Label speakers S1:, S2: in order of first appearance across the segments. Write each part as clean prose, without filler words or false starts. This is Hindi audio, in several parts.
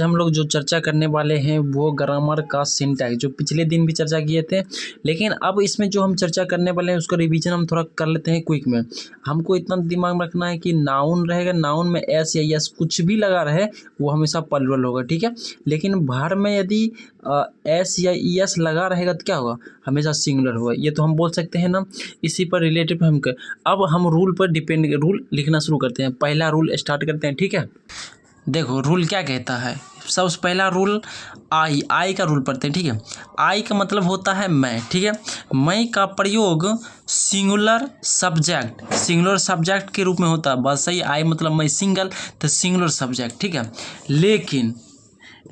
S1: हम लोग जो चर्चा करने वाले हैं वो ग्रामर का सिंटैक्स, जो पिछले दिन भी चर्चा किए थे, लेकिन अब इसमें जो हम चर्चा करने वाले हैं उसका रिवीजन हम थोड़ा कर लेते हैं क्विक में। हमको इतना दिमाग में रखना है कि नाउन रहेगा, नाउन में एस या यस कुछ भी लगा रहे वो हमेशा प्लुरल होगा, ठीक है। लेकिन भार में यदि एस या यस लगा रहेगा तो क्या होगा, हमेशा सिंगुलर होगा। ये तो हम बोल सकते हैं ना, इसी पर रिलेटिव हम कर। अब हम रूल पर डिपेंड, रूल लिखना शुरू करते हैं। पहला रूल स्टार्ट करते हैं, ठीक है। देखो रूल क्या कहता है, सबसे पहला रूल आई का रूल पढ़ते हैं, ठीक है। आई का मतलब होता है मैं, ठीक है। मैं का प्रयोग सिंगुलर सब्जेक्ट के रूप में होता है, बस सही। आई मतलब मैं सिंगल, तो सिंगुलर सब्जेक्ट, ठीक है।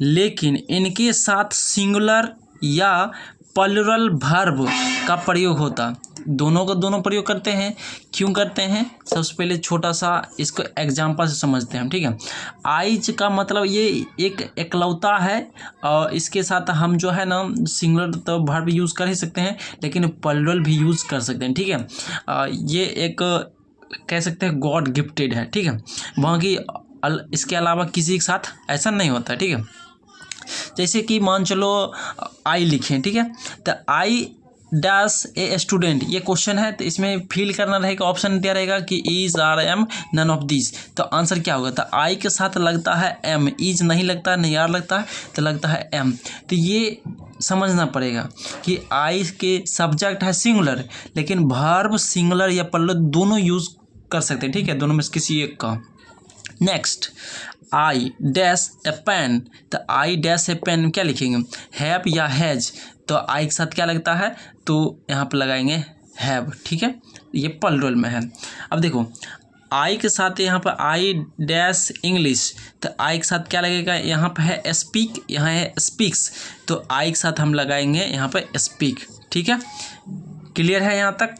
S1: लेकिन इनके साथ सिंगुलर या प्लुरल वर्ब का प्रयोग होता, दोनों का दोनों प्रयोग करते हैं। क्यों करते हैं, सबसे पहले छोटा सा इसको एग्जांपल से समझते हैं हम, ठीक है। आइज का मतलब ये एक एकलौता है, और इसके साथ हम जो है ना सिंगुलर तो वर्ब यूज़ कर ही सकते हैं, लेकिन प्लुरल भी यूज़ कर सकते हैं, ठीक है। ये एक कह सकते हैं गॉड गिफ्टेड है, ठीक है। वहाँ की इसके अलावा किसी के साथ ऐसा नहीं होता, ठीक है। जैसे कि मान चलो आई लिखें, ठीक है, तो आई डैश ए स्टूडेंट, ये क्वेश्चन है, तो इसमें फिल करना रहेगा, ऑप्शन दिया रहेगा कि is are am none of this, तो आंसर क्या होगा, तो आई के साथ लगता है एम, इज नहीं लगता है, नहीं आर लगता है, तो लगता है एम। तो ये समझना पड़ेगा कि आई के सब्जेक्ट है सिंगुलर, लेकिन वर्ब सिंगुलर या प्लुरल दोनों यूज़ कर सकते हैं, ठीक है, दोनों में से किसी एक का। Next, I dash a pen, तो आई डैश ए पेन क्या लिखेंगे, हैव या हैज, तो आई के साथ क्या लगता है, तो यहाँ पर लगाएंगे हैव, ठीक है, ये प्लुरल में है। अब देखो आई के साथ यहाँ पर आई डैश इंग्लिश, तो आई के साथ क्या लगेगा, यहाँ पर है स्पीक, यहाँ है स्पीक्स, तो आई के साथ हम लगाएंगे यहाँ पर स्पीक, ठीक है। क्लियर है यहाँ तक,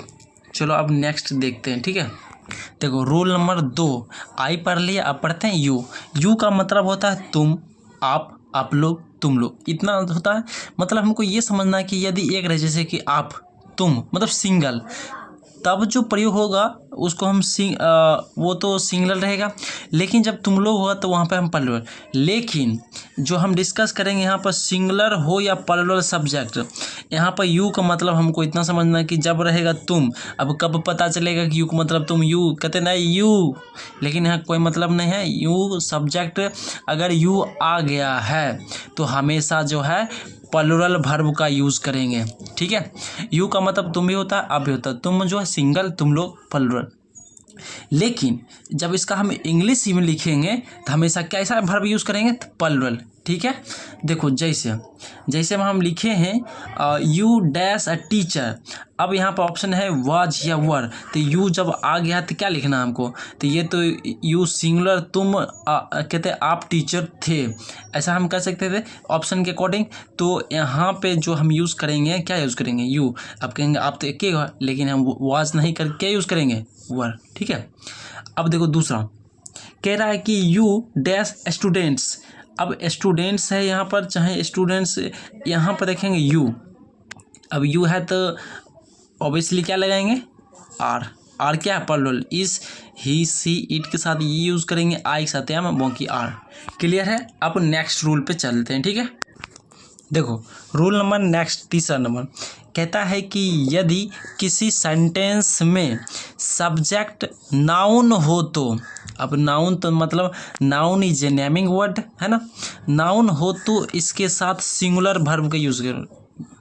S1: चलो अब नेक्स्ट देखते हैं, ठीक है। देखो रूल नंबर 2, आई पढ़ लिया, अब पढ़ते हैं यू का मतलब होता है तुम, आप लोग, तुम लोग, इतना होता है। मतलब हमको ये समझना है कि यदि एक रहे, जैसे कि आप, तुम, मतलब सिंगल, तब जो प्रयोग होगा उसको हम वो तो सिंगुलर रहेगा, लेकिन जब तुम लोग होगा तो वहाँ पे हम प्लुरल। लेकिन जो हम डिस्कस करेंगे यहाँ पर सिंगुलर हो या प्लुरल सब्जेक्ट, यहाँ पर यू का मतलब हमको इतना समझना है कि जब रहेगा तुम, अब कब पता चलेगा कि यू का मतलब तुम, यू कहते नहीं यू, लेकिन यहाँ कोई मतलब नहीं है, यू सब्जेक्ट अगर यू आ गया है तो हमेशा जो है प्लुरल वर्ब का यूज़ करेंगे, ठीक है। यू का मतलब तुम भी होता है, आप भी होता है, तुम जो है सिंगल, तुम लोग प्लुरल। लेकिन जब इसका हम इंग्लिश में लिखेंगे तो हमेशा कैसा वर्ब यूज़ करेंगे, तो प्लुरल, ठीक है। देखो जैसे हम लिखे हैं यू डैश अ टीचर, अब यहाँ पर ऑप्शन है वाज या वर, तो यू जब आ गया तो क्या लिखना है हमको, तो ये तो यू सिंगुलर, तुम कहते आप टीचर थे, ऐसा हम कह सकते थे ऑप्शन के अकॉर्डिंग। तो यहाँ पे जो हम यूज़ करेंगे, क्या यूज़ करेंगे, यू। अब कहेंगे आप तो एक ही, लेकिन हम वाज नहीं कर क्या यूज़ करेंगे, वर, ठीक है। अब देखो दूसरा कह रहा है कि यू डैश स्टूडेंट्स, अब स्टूडेंट्स है यहाँ पर, चाहे स्टूडेंट्स, यहाँ पर देखेंगे यू, अब यू है तो ऑब्वियसली क्या लगाएंगे, आर क्या है, प्लुरल, इस, ही, सी, इट के साथ ये यूज़ करेंगे, आई के साथ एम, बाकी आर। क्लियर है। अब नेक्स्ट रूल पे चलते हैं, ठीक है। देखो रूल नंबर नेक्स्ट, तीसरा नंबर कहता है कि यदि किसी सेंटेंस में सब्जेक्ट नाउन हो तो, अब नाउन तो मतलब noun is a naming word है ना, नाउन हो तो इसके साथ सिंगुलर वर्ब का यूज़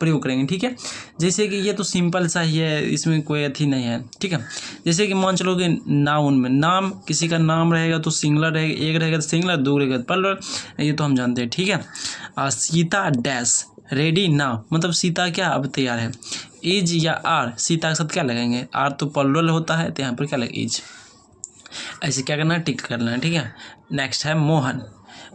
S1: प्रयोग करेंगे, ठीक है। जैसे कि ये तो सिंपल सा ही है, इसमें कोई अथी नहीं है, ठीक है। जैसे कि मान चलो कि नाउन में, नाम, किसी का नाम रहेगा तो सिंगुलर रहेगा, एक रहेगा तो सिंगुलर, दो रहेगा तो प्लुरल, ये तो हम जानते हैं, ठीक है। सीता डैश रेडी नाउ, मतलब सीता क्या अब तैयार है। इज या आर, सीता के साथ क्या लगाएंगे, आर तो प्लुरल होता है, तो यहाँ पर क्या लगेगा, इज। ऐसे क्या करना है, टिक करना है, ठीक है। नेक्स्ट है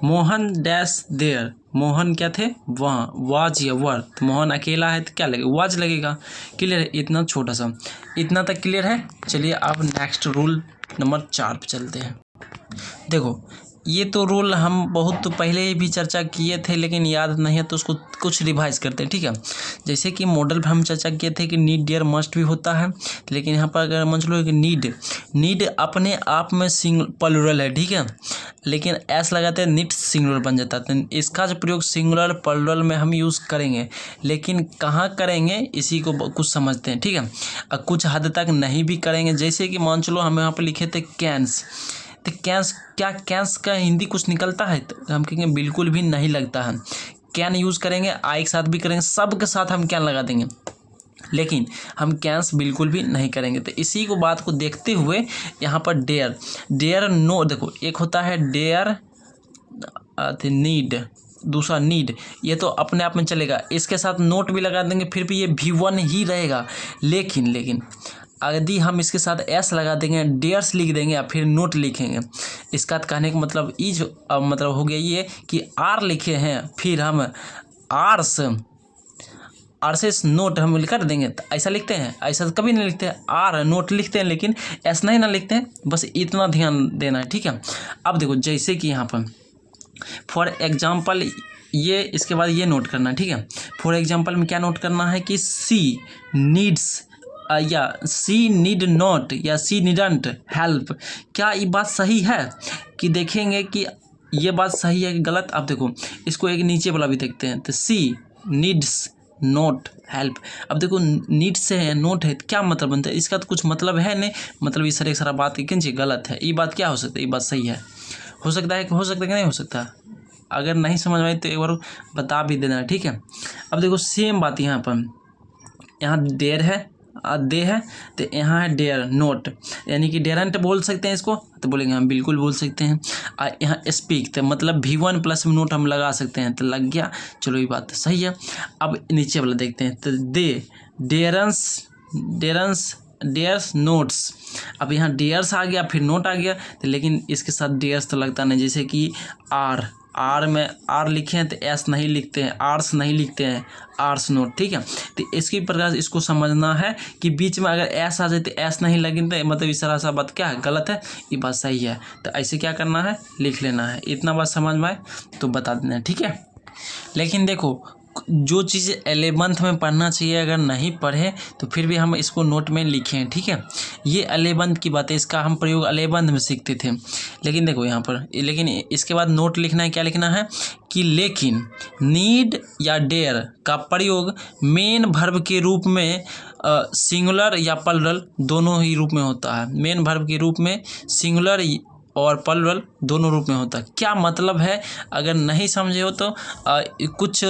S1: मोहन डैश देयर, मोहन क्या थे वहाँ, वाज या वर, तो मोहन अकेला है तो क्या लगेगा, वाज लगेगा। क्लियर है, इतना छोटा सा, इतना तक क्लियर है। चलिए अब नेक्स्ट रूल नंबर 4 पे चलते हैं। देखो ये तो रूल हम बहुत पहले ही भी चर्चा किए थे, लेकिन याद नहीं है तो उसको कुछ रिवाइज करते हैं, ठीक है। जैसे कि मॉडल पर हम चर्चा किए थे कि नीड डेयर मस्ट भी होता है, लेकिन यहाँ पर अगर मान लो कि नीड अपने आप में प्लूरल है, ठीक है, लेकिन एस लगाते हैं नीड सिंगुलर बन जाता है। तो इसका जो प्रयोग सिंगुलर प्लूरल में हम यूज़ करेंगे, लेकिन कहाँ करेंगे इसी को कुछ समझते हैं, ठीक है। और कुछ हद तक नहीं भी करेंगे, जैसे कि मान चलो हम यहाँ पर लिखे थे कैंस, तो कैंस का हिंदी कुछ निकलता है? तो हम कहेंगे बिल्कुल भी नहीं लगता है। कैन यूज़ करेंगे, आई के साथ भी करेंगे, सब के साथ हम कैन लगा देंगे, लेकिन हम कैंस बिल्कुल भी नहीं करेंगे। तो इसी को बात को देखते हुए यहाँ पर डेयर नो, देखो एक होता है डेयर नीड, दूसरा नीड, ये तो अपने आप में चलेगा, इसके साथ नोट भी लगा देंगे फिर भी ये V1 ही रहेगा। लेकिन यदि हम इसके साथ एस लगा देंगे, डेयर्स लिख देंगे या फिर नोट लिखेंगे, इसका कहने का मतलब मतलब हो गया ये कि आर लिखे हैं, फिर हम आर्स नोट हम कर देंगे, तो ऐसा लिखते हैं? ऐसा तो कभी नहीं लिखते हैं, आर नोट लिखते हैं लेकिन एस नहीं ना लिखते हैं, बस इतना ध्यान देना है, ठीक है। अब देखो जैसे कि यहाँ पर फॉर एग्जाम्पल ये, इसके बाद ये नोट करना है, ठीक है। फॉर एग्जाम्पल में क्या नोट करना है कि सी नीड्स या सी नीड नॉट या सी नीडंट हेल्प, क्या ये बात सही है? कि देखेंगे कि ये बात सही है कि गलत। अब देखो इसको एक नीचे वाला भी देखते हैं, तो सी नीड्स नोट हेल्प। अब देखो नीड से है, नोट है, क्या मतलब बनता है? इसका तो कुछ मतलब है नहीं, मतलब इस सारा बात गलत है। ये बात क्या हो सकता है? ये बात सही है, हो सकता है कि नहीं हो सकता? अगर नहीं समझ में आई तो एक बार बता भी देना, ठीक है। अब देखो सेम बात यहाँ पर, यहाँ डेयर है, दे है, तो यहाँ है डेयर नोट, यानी कि डेरेंट बोल सकते हैं इसको, तो बोलेंगे हम बिल्कुल बोल सकते हैं। यहाँ स्पीक, तो मतलब V1 प्लस नोट हम लगा सकते हैं, तो लग गया, चलो ये बात तो सही है। अब नीचे वाला देखते हैं, तो डेयर्स नोट्स। अब यहाँ डेयर्स आ गया, फिर नोट आ गया, तो लेकिन इसके साथ डेयर्स तो लगता नहीं, जैसे कि आर में आर लिखे हैं तो एस नहीं लिखते हैं, आर्स नहीं लिखते हैं, आर्स नोट, ठीक है। तो इसकी प्रकार इसको समझना है कि बीच में अगर एस आ जाए तो एस नहीं लगे, तो मतलब इस तरह सा बात क्या है? गलत है, ये बात सही है। तो ऐसे क्या करना है? लिख लेना है। इतना बात समझ में आए तो बता देना है, ठीक है। लेकिन देखो जो चीज़ 11th में पढ़ना चाहिए, अगर नहीं पढ़े तो फिर भी हम इसको नोट में लिखें, ठीक है। ये 11th की बात है, इसका हम प्रयोग 11th में सीखते थे। लेकिन देखो यहाँ पर, लेकिन इसके बाद नोट लिखना है, क्या लिखना है कि लेकिन नीड या डेयर का प्रयोग मेन वर्ब के रूप में सिंगुलर या प्लुरल दोनों ही रूप में होता है। मेन वर्ब के रूप में सिंगुलर और प्लुरल दोनों रूप में होता है। क्या मतलब है? अगर नहीं समझे हो तो कुछ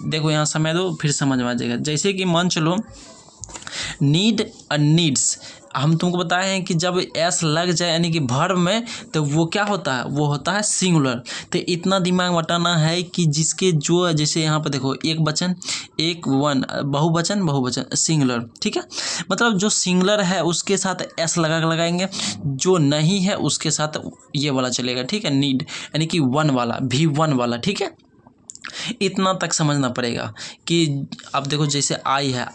S1: देखो यहाँ समय दो, फिर समझ में आ जाएगा। जैसे कि मान चलो नीड और नीड्स, हम तुमको बताए हैं कि जब एस लग जाए यानी कि वर्ब में, तो वो क्या होता है? वो होता है सिंगुलर। तो इतना दिमाग बटाना है कि जिसके जो, जैसे यहाँ पर देखो एक वचन, एक वन, बहुवचन सिंगुलर, ठीक है। मतलब जो सिंगुलर है उसके साथ एस लगाएंगे, जो नहीं है उसके साथ ये वाला चलेगा, ठीक है। नीड यानी कि वन वाला, V1 वाला, ठीक है। इतना तक समझना पड़ेगा कि अब देखो जैसे आई है,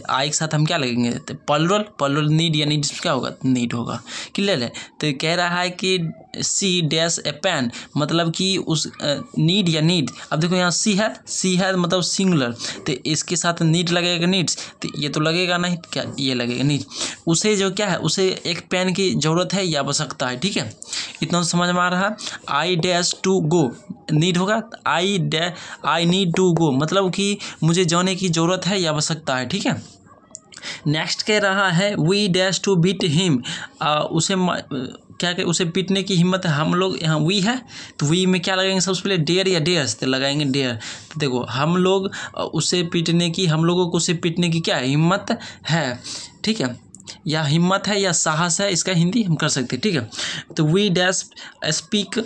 S1: आई के साथ हम क्या लगेंगे? तो प्लुरल नीड या नीड क्या होगा? नीड होगा। क्लियर है? तो कह रहा है कि सी डैश ए पेन, मतलब कि उस नीड या नीड। अब देखो यहाँ सी है मतलब सिंगुलर, तो इसके साथ नीड लगेगा, नीड्स, तो ये तो लगेगा नहीं, क्या ये लगेगा नीड। उसे जो क्या है, उसे एक पेन की ज़रूरत है या आवश्यकता है, ठीक है। इतना समझ में आ रहा है। I dash to go, need होगा, आई नीड टू गो, मतलब कि मुझे जाने की ज़रूरत है या आवश्यकता है, ठीक है। नेक्स्ट कह रहा है we dash to beat him, उसे क्या करें? उसे पीटने की हिम्मत है हम लोग। यहाँ वी है तो वी में क्या लगाएंगे? सबसे पहले डेयर या डेयर्स, तो लगाएंगे डेयर। तो देखो हम लोग उसे पीटने की, हम लोगों को उसे पीटने की क्या है? हिम्मत है, ठीक है। या हिम्मत है या साहस है, इसका हिंदी हम कर सकते हैं, ठीक है। तो वी डैश स्पीक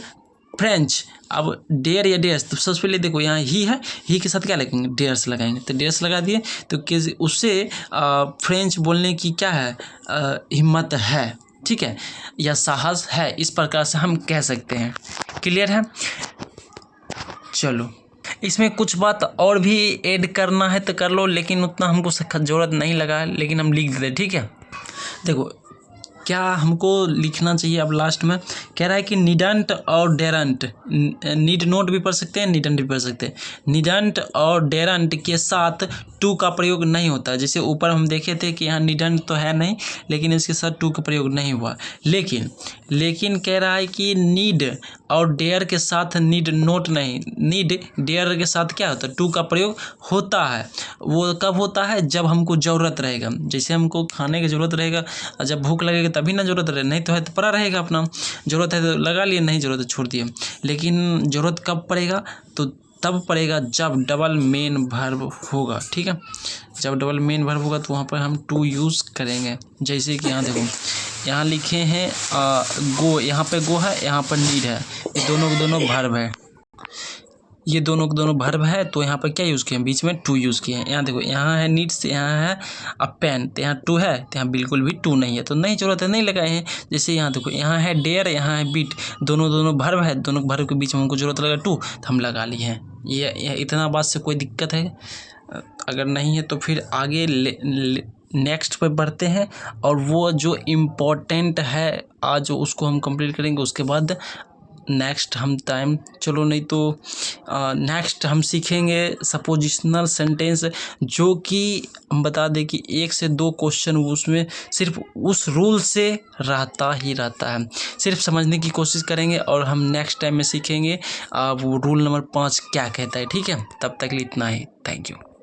S1: फ्रेंच। अब डेयर या डेयर्स, तो सबसे पहले देखो यहाँ ही है, ही के साथ क्या लगेंगे? डेयर्स लगाएंगे, तो डेयर्स लगा दिए, तो उससे फ्रेंच बोलने की क्या है? हिम्मत है, ठीक है, या साहस है, इस प्रकार से हम कह सकते हैं। क्लियर है? चलो इसमें कुछ बात और भी ऐड करना है तो कर लो, लेकिन उतना हमको सख्त ज़रूरत नहीं लगा है, लेकिन हम लिख देते, ठीक है। देखो क्या हमको लिखना चाहिए अब लास्ट में कह रहा है कि नीडंट और डेरंट, नीड नोट भी पढ़ सकते हैं, नीडंट भी पढ़ सकते हैं। नीडंट और डेरंट के साथ टू का प्रयोग नहीं होता। जैसे ऊपर हम देखे थे कि यहाँ नीडंट तो है नहीं, लेकिन इसके साथ टू का प्रयोग नहीं हुआ। लेकिन कह रहा है कि नीड और डेयर के साथ नीड नोट नहीं, नीड डेयर के साथ क्या होता है, टू का प्रयोग होता है। वो कब होता है, जब हमको ज़रूरत रहेगा। जैसे हमको खाने की ज़रूरत रहेगा, जब भूख लगेगा तभी ना ज़रूरत रहे, नहीं तो है तो पड़ा रहेगा अपना। ज़रूरत है तो लगा लिए, नहीं ज़रूरत है छोड़ दिए। लेकिन ज़रूरत कब पड़ेगा, तो तब पड़ेगा जब डबल मेन वर्ब होगा। ठीक है, जब डबल मेन वर्ब होगा तो वहाँ पर हम टू यूज़ करेंगे। जैसे कि यहाँ देखो, यहाँ लिखे हैं गो, यहाँ पे गो है, यहाँ पर नीड है, ये दोनों के दोनों वर्ब है, ये दोनों के दोनों वर्ब है। तो यहाँ पर क्या यूज़ किए हैं, बीच में टू यूज़ किए हैं। यहाँ देखो, यहाँ है नीड्स, यहाँ है अ पेन, तो यहाँ टू है, तो यहाँ बिल्कुल भी टू नहीं है, तो नहीं ज़रूरत है, नहीं लगाए हैं। जैसे यहाँ देखो, यहाँ है डेयर, यहाँ है बीट, दोनों वर्ब है, दोनों वर्ब के बीच में हमको ज़रूरत लगा टू, तो हम लगा लिए हैं। ये इतना बात से कोई दिक्कत है? अगर नहीं है तो फिर आगे नेक्स्ट पे बढ़ते हैं, और वो जो इम्पोर्टेंट है आज उसको हम कंप्लीट करेंगे। उसके बाद नेक्स्ट हम टाइम, चलो नहीं तो नेक्स्ट हम सीखेंगे सपोजिशनल सेंटेंस, जो कि हम बता दें कि 1 से 2 क्वेश्चन उसमें सिर्फ उस रूल से रहता है। सिर्फ समझने की कोशिश करेंगे, और हम नेक्स्ट टाइम में सीखेंगे वो रूल नंबर 5 क्या कहता है। ठीक है, तब तक के लिए इतना ही। Thank you.